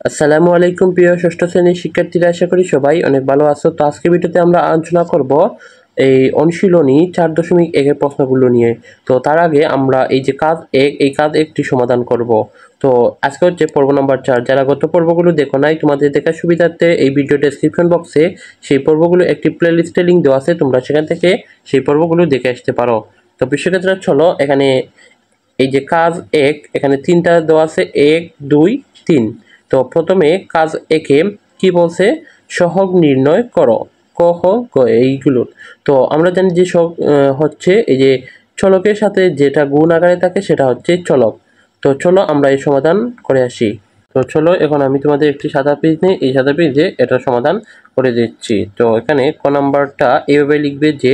আসসালামু আলাইকুম প্রিয় ষষ্ঠ শ্রেণীর শিক্ষার্থীরা, আশা করি সবাই অনেক ভালো আছো। তো আজকের ভিডিওতে আমরা আলোচনা করব এই অনুশীলনী 4.1 প্রশ্নগুলো নিয়ে। তো তার আগে আমরা এই যে কাজ 1, এই কাজ 1টি সমাধান করব। তো আজকে হচ্ছে পর্ব নম্বর 4। যারা গত পর্বগুলো দেখো নাই, তোমাদের দেখার সুবিধার্থে এই ভিডিও ডেসক্রিপশন বক্সে সেই পর্বগুলো একটি প্লেলিস্টে লিঙ্ক দেওয়া আছে, তোমরা সেখান থেকে সেই পর্বগুলো দেখে আসতে পারো। তো বিশ্বক্ষেত্রে চলো, এখানে এই যে কাজ 1, এখানে 3টা দেওয়া আছে, 1, 2, 3। তো প্রথমে কাজ একে কি বলছে, সহগ নির্ণয় করো, ক খ গ এইগুলো। তো আমরা জানি যে হচ্ছে এই যে চলকের সাথে যেটা গুণ আকারে থাকে সেটা হচ্ছে চলক। তো চলো আমরা এই সমাধান করে আসি। তো চলো, এখন আমি তোমাদের একটি সাদা পেজ নিয়ে এই সাদা পেজে এটা সমাধান করে দিচ্ছি। তো এখানে ক নাম্বারটা এইভাবে লিখবে যে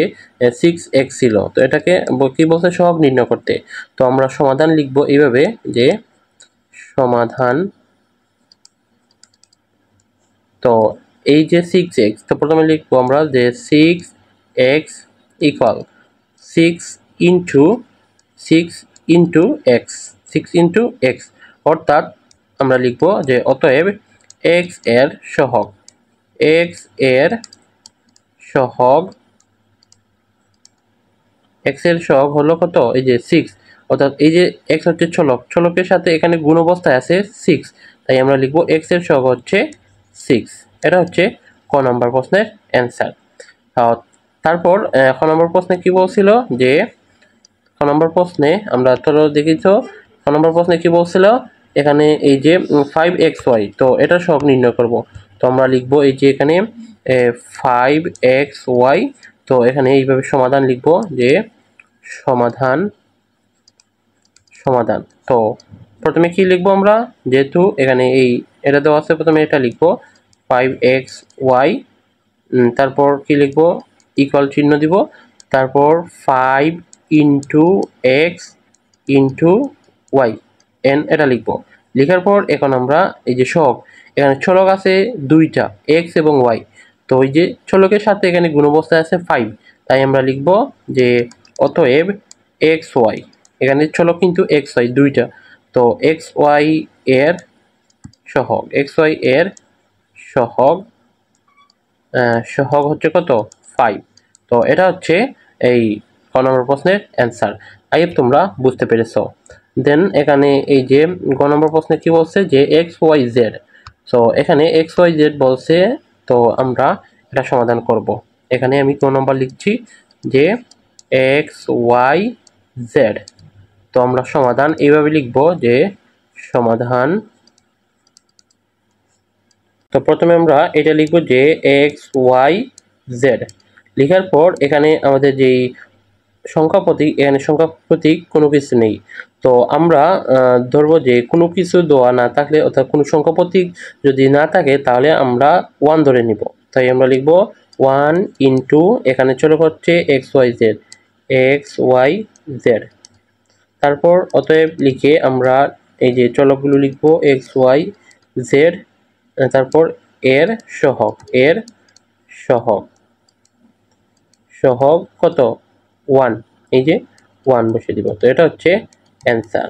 6x ছিল, তো এটাকে কি বলছে, সহগ নির্ণয় করতে। তো আমরা সমাধান লিখবো এইভাবে যে সমাধান। তো এই যে 6x, তো প্রথমে লিখবো আমরা যে 6x equal 6 into 6 into x, 6 into x, অর্থাৎ আমরা লিখবো যে অতএব x এর সহগ, x এর সহগ, x এর সহগ হলো কত, এই যে 6। অর্থাৎ এই যে x হচ্ছে চলক, চলকের সাথে এখানে গুণ অবস্থায় আছে 6, তাই আমরা লিখবো x এর সহগ হচ্ছে 6। এটা হচ্ছে ক নম্বর প্রশ্নের অ্যান্সার। তারপর খ নম্বর প্রশ্নে কি বলছিল যে খ নম্বর প্রশ্নে আমরা ধরো দেখি, তো খ নম্বর প্রশ্নে কি বলছিল, এখানে এই যে 5xy, তো এটা সহগ নির্ণয় করব। তো আমরা লিখব এই যে এখানে 5xy, তো এখানে এইভাবে সমাধান লিখব যে সমাধান। তো প্রথমে কি লিখবো আমরা, যেহেতু এখানে এই এটা দেওয়া আছে, প্রথমে এটা লিখবো 5xy, তারপর কি লিখবো, ইকুয়াল চিহ্ন দিব, তারপর 5 into X into Y, N এটা লিখবো। লেখার পর এখন আমরা এই যে সহগ, এখানে চলক আছে দুইটা, এক্স এবং ওয়াই। তো ওই যে চলকের সাথে এখানে গুণ অবস্থায় আছে 5, তাই আমরা লিখবো যে অতএব এক্স ওয়াই, এখানে চলক কিন্তু এক্স ওয়াই দুইটা, তো এক্স ওয়াই এর সহগ, এক্স ওয়াই এর সহগ, সহগ হচ্ছে কত, 5। তো এটা হচ্ছে এই ক নম্বর প্রশ্নের অ্যান্সার। আই তোমরা বুঝতে পেরেছো। দেন এখানে এই যে গ নম্বর প্রশ্নে কি বলছে যে এক্স ওয়াই জেড, সো এখানে এক্স ওয়াই জেড বলছে, তো আমরা এটা সমাধান করব। এখানে আমি ক নম্বর লিখছি যে এক্স ওয়াই জেড, তো আমরা সমাধান এইভাবে লিখব যে সমাধান। তো প্রথমে আমরা এটা লিখব যে এক্স ওয়াই জেড, লেখার পর এখানে আমাদের যেই সংখ্যা প্রতীক, এখানে সংখ্যা প্রতীক কোনো কিছু নেই। তো আমরা ধরবো যে কোনো কিছু দেওয়া না থাকলে, অর্থাৎ কোনো সংখ্যা প্রতীক যদি না থাকে, তাহলে আমরা 1 ধরে নিব। তাই আমরা লিখব 1 ইন্টু, এখানে চলক হচ্ছে X Y Z, X Y Z. তারপর অতএব লিখে আমরা এই যে চলকগুলো লিখব এক্স ওয়াই জেড, তারপর এর সহগ, এর সহগ, সহগ কত, 1, এই যে 1 বসে দিব। তো এটা হচ্ছে অ্যান্সার।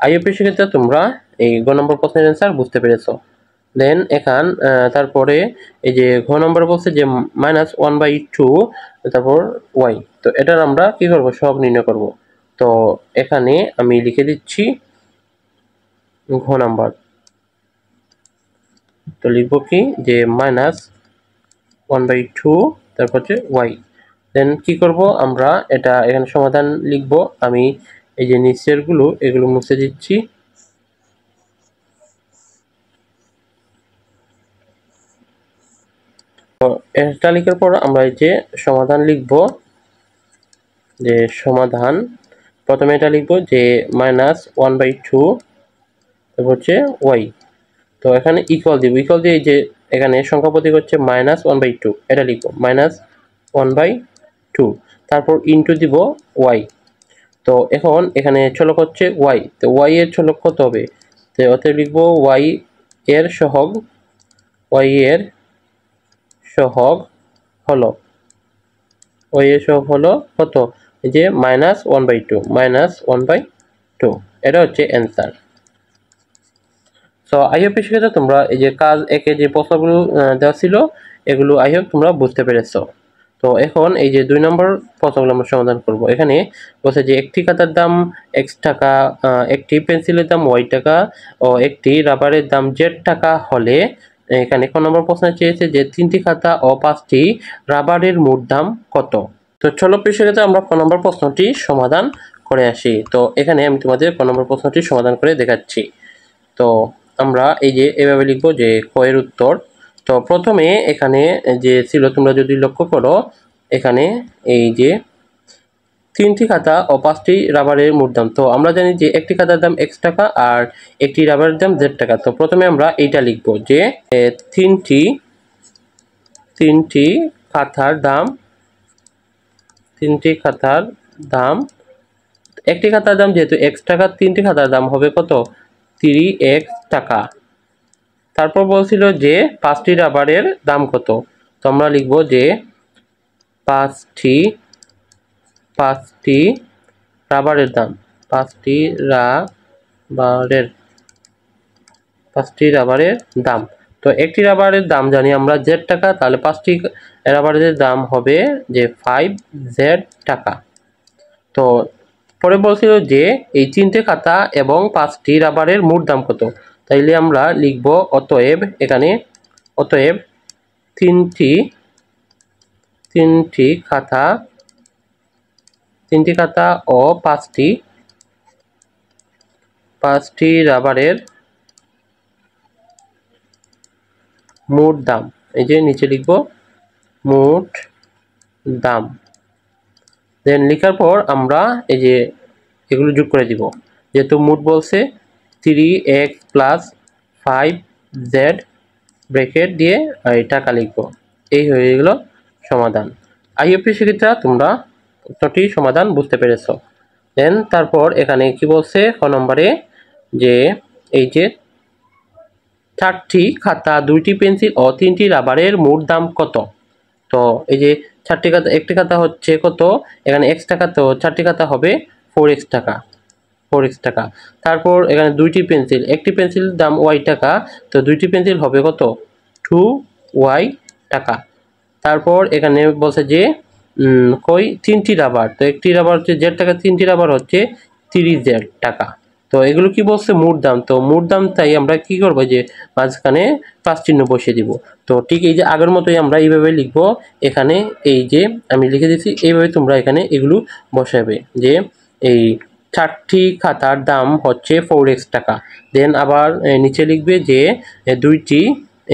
আইওপি সেক্ষেত্রে তোমরা এই গ নম্বর প্রশ্নের অ্যান্সার বুঝতে পেরেছো। দেন এখান তারপরে এই যে ঘ নম্বর বলছে যে -1/2, তারপর ওয়াই, তো এটার আমরা কি করব, সহগ নির্ণয় করব। তো এখানে আমি লিখে দিচ্ছি ঘ নাম্বার, তো লিখবো কি যে -1/2, তারপর হচ্ছে ওয়াই। দেন কি করব আমরা, এটা এখানে সমাধান লিখব। আমি এই যে নিচের গুলো এগুলো মুছে দিচ্ছি। তো এটা লিখার পর আমরা এই যে সমাধান লিখব, যে সমাধান। প্রথমে এটা লিখব যে -1/2, তারপর হচ্ছে ওয়াই। তো এখানে ইকুয়াল দিব, ইকুয়াল দিয়ে এই যে এখানে সংখ্যা প্রতীক হচ্ছে -1/2, এটা লিখব -1/2, তারপর ইন্টু দিব ওয়াই। তো এখন এখানে চলক হচ্ছে ওয়াই, তো ওয়াই এর চলক কত হবে, তো অতএব লিখব ওয়াই এর সহগ, ওয়াই এর সহগ হলো, ওয়াই এর সহগ হলো কত, এই যে -1/2, -1/2, এটা হচ্ছে অ্যান্সার। সো তো আই হোপ শিক্ষার্থীরা তোমরা এই যে কাজ একে যে প্রশ্নগুলো দেওয়া ছিল এগুলো আই হোপ তোমরা বুঝতে পেরেছো। তো এখন এই যে 2 নম্বর প্রশ্নগুলো আমরা সমাধান করব। এখানে বলছে যে একটি খাতার দাম x টাকা, একটি পেন্সিলের দাম y টাকা ও একটি রাবারের দাম z টাকা হলে এখানে ক নম্বর প্রশ্ন চেয়েছে যে 3টি খাতা ও 5টি রাবারের মোট দাম কত। তো চলো প্রিয় আমরা ক নম্বর প্রশ্নটি সমাধান করে আসি। তো এখানে আমি তোমাদের ক নম্বর প্রশ্নটি সমাধান করে দেখাচ্ছি। তো আমরা এই যে এভাবে লিখবো যে ক এর উত্তর। তো প্রথমে এখানে যে ছিল তোমরা যদি লক্ষ্য করো এখানে এই যে 3টি খাতা ও 5টি রাবারের মোট দাম। তো আমরা জানি যে একটি খাতার দাম x টাকা আর একটি রাবারের দাম z টাকা। তো প্রথমে আমরা এইটা লিখবো যে 3টি খাতার দাম, 3টি খাতার দাম, একটি খাতার দাম যেহেতু x টাকা 3টি খাতার দাম হবে কত 3x টাকা। তারপর বলছিল যে 5টি রাবারের দাম কত। তো আমরা লিখবো যে 5টি রাবারের দাম, 5টি রাবারের দাম। তো একটি রাবারের দাম জানি আমরা z টাকা, তাহলে 5টি রাবারের দাম হবে যে 5z টাকা। তো পরে বলছিল যে এই 3টে খাতা এবং 5টি রাবারের মোট দাম কত। তাইলে আমরা লিখব অতএব এখানে অতএব 3টি খাতা ও 5টি রাবারের মোট দাম, এই যে নিচে লিখব মোট দাম। দেন লেখার পর আমরা এই যে এগুলো যোগ করে দিব, যেহেতু মোট বলছে 3x প্লাস 5z ব্র্যাকেট দিয়ে এই টাকা লিখব। এই হয়ে গেল সমাধান। আই হোপ শিক্ষার্থীরা তোমরা প্রশ্নটি সমাধান বুঝতে পেরেছ। দেন তারপর এখানে কি বলছে খ নম্বরে যে এই যে 4টি খাতা 2টি পেন্সিল ও 3টি রাবারের মোট দাম কত। তো এই যে 4টি খাতা, একটি খাতা হচ্ছে কত এখানে x টাকা, তো 4টি খাতা হবে 4x টাকা। তারপর এখানে 2টি পেন্সিল, একটি পেন্সিলের দাম y টাকা, তো 2টি পেন্সিল হবে কত 2y টাকা। তারপর এখানে বলছে যে 3টি রাবার, তো একটি রাবার হচ্ছে z টাকা, 3টি রাবার হচ্ছে 3z টাকা। তো এগুলো কি বলছে মোট দাম। তো মোট দাম তাই আমরা কি করবো যে মাঝখানে প্লাস চিহ্ন বসিয়ে দিব। তো ঠিক এই যে আগের মতোই আমরা এইভাবে লিখবো। এখানে এই যে আমি লিখে দিচ্ছি, এইভাবে তোমরা এখানে এগুলো বসাবে যে এই 4টি খাতার দাম হচ্ছে 4x টাকা। দেন আবার নিচে লিখবে যে 2টি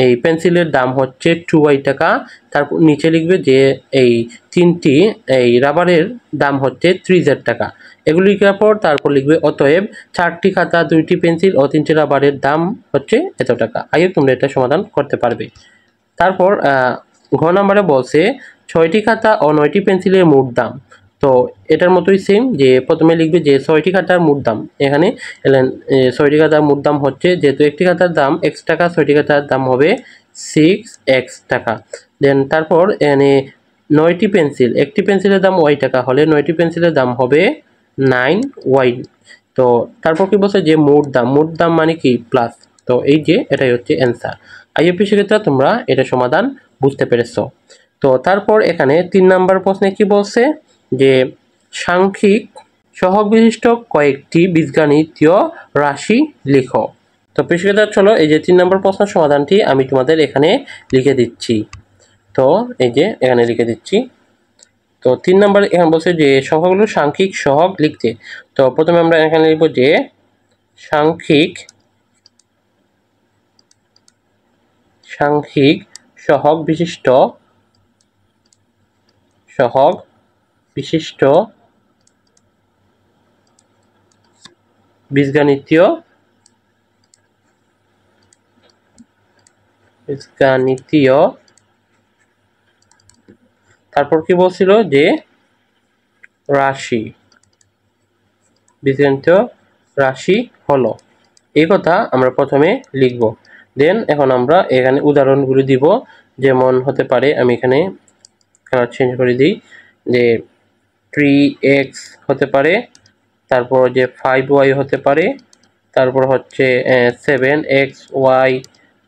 এই পেন্সিলের দাম হচ্ছে 2y টাকা। তারপর নিচে লিখবে যে এই 3টি এই রাবারের দাম হচ্ছে 3z টাকা। এগুলো লেখার পর তারপর লিখবে অতএব 4টি খাতা 2টি পেন্সিল ও 3টি রাবারের দাম হচ্ছে এত টাকা। আগে তোমরা এটা সমাধান করতে পারবে। তারপর ঘ নম্বরে বলছে 6টি খাতা ও 9টি পেন্সিলের মোট দাম। তো এটার মতোই সেম, যে প্রথমে লিখবে যে 6টি খাতার মোট দাম। এখানে 6টি খাতার মোট দাম হচ্ছে যেহেতু একটি খাতার দাম x টাকা, 6টি খাতার দাম হবে 6x টাকা। দেন তারপর এখানে 9টি পেন্সিল, একটি পেন্সিলের দাম y টাকা হলে 9টি পেন্সিলের দাম হবে 9y। তো তারপর কি বলছে যে মোট দাম মানে কি প্লাস। তো এই যে এটাই হচ্ছে অ্যান্সার। আইএপি সেক্ষেত্রে তোমরা এটা সমাধান বুঝতে পেরেছো। তো তারপর এখানে 3 নম্বর প্রশ্নে কি বলছে যে সাংখ্যিক সহগ বিশিষ্ট কয়েকটি বীজগণিতীয় রাশি লেখো। তো প্রিয় চলো এই যে 3 নম্বর প্রশ্নের সমাধানটি আমি তোমাদের এখানে লিখে দিচ্ছি। তো এই যে এখানে লিখে দিচ্ছি। তো 3 নম্বর এখানে বলছে যে সংখ্যাগুলো সাংখ্যিক সহগ লিখতে। তো প্রথমে আমরা এখানে লিখব যে সাংখ্যিক সহগ বিশিষ্ট বীজগণিতীয় তারপর কি বলছিল যে বীজগণিতীয় রাশি হলো, এই কথা আমরা প্রথমে লিখব। দেন এখন আমরা এখানে উদাহরণগুলো দিব। যেমন হতে পারে, আমি এখানে কালার চেঞ্জ করে দিই, যে 3x হতে পারে, তারপর যে 5y হতে পারে, তারপর হচ্ছে 7xy,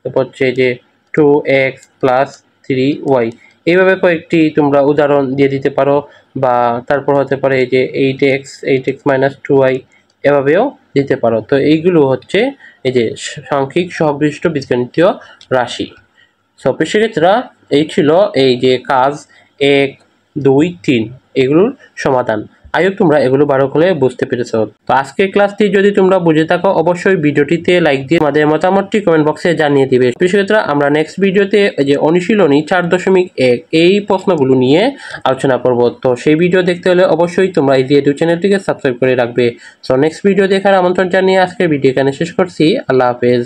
তারপর হচ্ছে যে 2x+3y। এইভাবে কয়েকটি তোমরা উদাহরণ দিয়ে দিতে পারো, বা তারপর হতে পারে এই যে 8x-2y, এভাবেও দিতে পারো। তো এইগুলো হচ্ছে এই যে সাংখ্যিক সহবিশিষ্ট বীজগণিতীয় রাশি। সো প্রিয় শিক্ষার্থীরা, এই ছিল এই যে কাজ 1, 2, 3 এগুলোর সমাধান। আই হোপ তোমরা এগুলো ভালো করে বুঝতে পেরেছো। তো আজকের ক্লাসটি যদি তোমরা বুঝে থাকো, অবশ্যই ভিডিওটিতে লাইক দিয়ে আমাদের মতামতটি কমেন্ট বক্সে জানিয়ে দিবে। প্রিয় শিক্ষার্থীরা, আমরা নেক্সট ভিডিওতে যে অনুশীলনী 4.1 এই প্রশ্নগুলো নিয়ে আলোচনা করব। তো সেই ভিডিও দেখতে হলে অবশ্যই তোমরা এই ইউটিউব চ্যানেলটিকে সাবস্ক্রাইব করে রাখবে। সো নেক্সট ভিডিও দেখার আমন্ত্রণ জানিয়ে আজকের ভিডিও এখানে শেষ করছি। আল্লাহ হাফেজ।